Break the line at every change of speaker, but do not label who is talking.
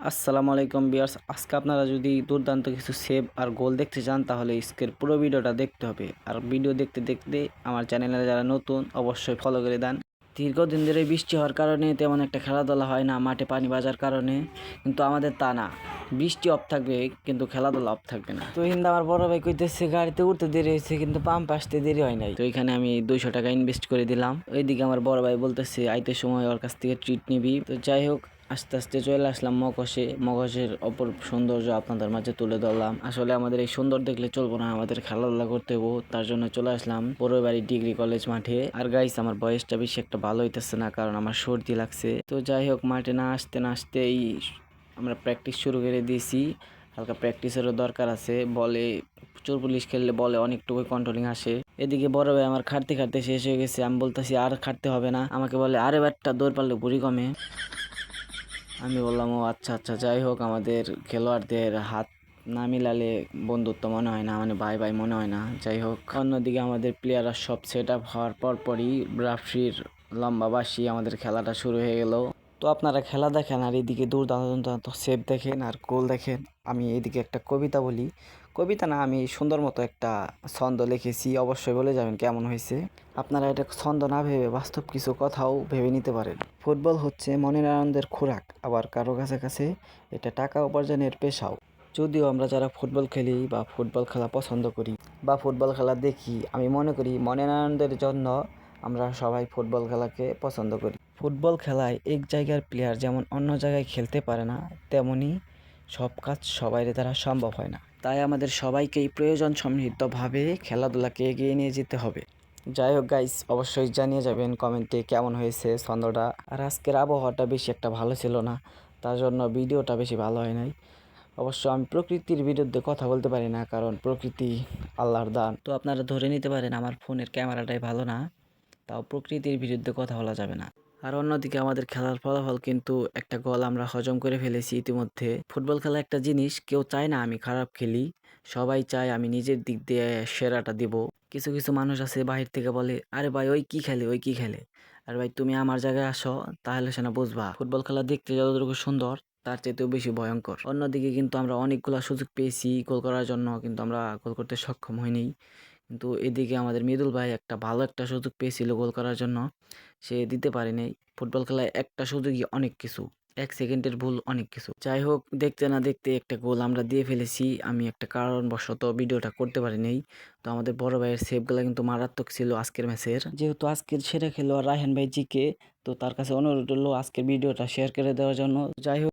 আসসালামু আলাইকুম ভিউয়ার্স, আজকে আপনারা যদি দুর্দান্ত কিছু সেভ আর গোল দেখতে চান তাহলে স্ক্রিনের পুরো ভিডিওটা দেখতে হবে। আর ভিডিও দেখতে দেখতে আমার চ্যানেলে যারা নতুন অবশ্যই ফলো করে দেন। দীর্ঘদিন ধরে বৃষ্টি হওয়ার কারণে তেমন একটা খেলাধুলা হয় না, মাঠে পানি বাজার কারণে। কিন্তু আমাদের তা না, বৃষ্টি অফ থাকবে কিন্তু খেলাধুলা অফ থাকবে না। তো হিন্দু আমার বড় ভাই কইতেছে গাড়িতে উঠতে দেরি হয়েছে কিন্তু পাম্প আসতে দেরি হয় নাই। তো এখানে আমি 200 টাকা ইনভেস্ট করে দিলাম। ওইদিকে আমার বড় ভাই বলতেছে আইতে সময় ওর কাছ থেকে ট্রিট নিবি। তো যাই হোক, আস্তে আস্তে চলে আসলাম মগজের অপর সৌন্দর্য আপনাদের মাঝে তুলে ধরলাম। আসলে আমাদের এই সুন্দর দেখলে চলবো না, আমাদের খেলাধুলা করতে হবো, তার জন্য চলে আসলাম বাড়ি ডিগ্রি কলেজ মাঠে। আর গাইস, আমার বয়সটা বেশি একটা ভালো হইতেছে না কারণ আমার সর্দি লাগছে। তো যাই হোক, মাঠে না আসতেই আমরা প্র্যাকটিস শুরু করে দিয়েছি। হালকা প্র্যাকটিসেরও দরকার আছে। বলে চোর পুলিশ খেললে বলে অনেকটুকু কন্ট্রোলিং আসে। এদিকে বড় ভাই আমার খাটতে খাটতে শেষ হয়ে গেছে। আমি বলতেছি আর খাটতে হবে না, আমাকে বলে আরে ব্যাটটা দৌড় পারলে বুড়ি কমে। আমি বললাম ও আচ্ছা আচ্ছা। যাই হোক, আমাদের খেলোয়াড়দের হাত না মিলালে বন্ধুত্ব মনে হয় না, মানে ভাই ভাই মনে হয় না। যাই হোক, অন্যদিকে আমাদের প্লেয়াররা সব সেট আপ হওয়ার পরই রাফরির লম্বা বাঁশি আমাদের খেলাটা শুরু হয়ে গেল। তো আপনারা খেলা দেখেন আর এদিকে দুর্দান্ত সেভ দেখেন আর গোল দেখেন। আমি এদিকে একটা কবিতা বলি, কবিতা না, আমি সুন্দর মতো একটা ছন্দ লিখেছি, অবশ্যই বলে যাবেন কেমন হয়েছে। আপনারা এটা ছন্দ না ভেবে বাস্তব কিছু কথাও ভেবে নিতে পারেন। ফুটবল হচ্ছে মনের আনন্দের খোরাক, আবার কারো কাছে কাছে এটা টাকা উপার্জনের পেশাও। যদিও আমরা যারা ফুটবল খেলি বা ফুটবল খেলা পছন্দ করি বা ফুটবল খেলা দেখি, আমি মনে করি মনের আনন্দের জন্য আমরা সবাই ফুটবল খেলাকে পছন্দ করি। ফুটবল খেলায় এক জায়গার প্লেয়ার যেমন অন্য জায়গায় খেলতে পারে না, তেমনি সব কাজ সবাই দ্বারা সম্ভব হয় না। তাই আমাদের সবাইকেই প্রয়োজন সমৃদ্ধভাবে খেলাধুলাকে এগিয়ে নিয়ে যেতে হবে। যাই হোক গাইস, অবশ্যই জানিয়ে যাবেন কমেন্টে কেমন হয়েছে ছন্দটা। আর আজকের আবহাওয়াটা বেশি একটা ভালো ছিল না, তার জন্য ভিডিওটা বেশি ভালো হয় নাই। অবশ্য আমি প্রকৃতির বিরুদ্ধে কথা বলতে পারি না, কারণ প্রকৃতি আল্লাহর দান। তো আপনারা ধরে নিতে পারেন আমার ফোনের ক্যামেরাটাই ভালো না, তাও প্রকৃতির বিরুদ্ধে কথা বলা যাবে না। আর অন্যদিকে আমাদের খেলার ফলাফল কিন্তু একটা গোল আমরা হজম করে ফেলেছি ইতিমধ্যে। ফুটবল খেলা একটা জিনিস, কেউ চায় না আমি খারাপ খেলি, সবাই চায় আমি নিজের দিক দিয়ে সেরাটা দিব। কিছু কিছু মানুষ আছে বাহির থেকে বলে আরে ভাই ওই কি খেলে ওই কি খেলে। আর ভাই তুমি আমার জায়গায় আসো, তাহলে সেনা বুঝবা ফুটবল খেলা দেখতে যতটুকু সুন্দর তার চাইতেও বেশি ভয়ঙ্কর। অন্যদিকে কিন্তু আমরা অনেকগুলা সুযোগ পেয়েছি গোল করার জন্য, কিন্তু আমরা গোল করতে সক্ষম হইনি। কিন্তু এদিকে আমাদের মৃদুল ভাই একটা ভালো একটা সুযোগ পেয়েছিল গোল করার জন্য, সে দিতে পারেনি। ফুটবল খেলায় একটা সুযোগই অনেক কিছু, 1 সেকেন্ডের ভুল অনেক কিছু। যাই হোক, দেখতে না দেখতে একটা গোল আমরা দিয়ে ফেলেছি। আমি একটা কারণবশত ভিডিওটা করতে পারিনি। তো আমাদের বড় ভাইয়ের সেভগুলো কিন্তু মারাত্মক ছিল আজকের ম্যাচের। যেহেতু আজকের সেরা খেলোয়াড় রায়হান ভাই জিকে, তো তার কাছে অনুরোধ হলো আজকের ভিডিওটা শেয়ার করে দেওয়ার জন্য। যাই হোক।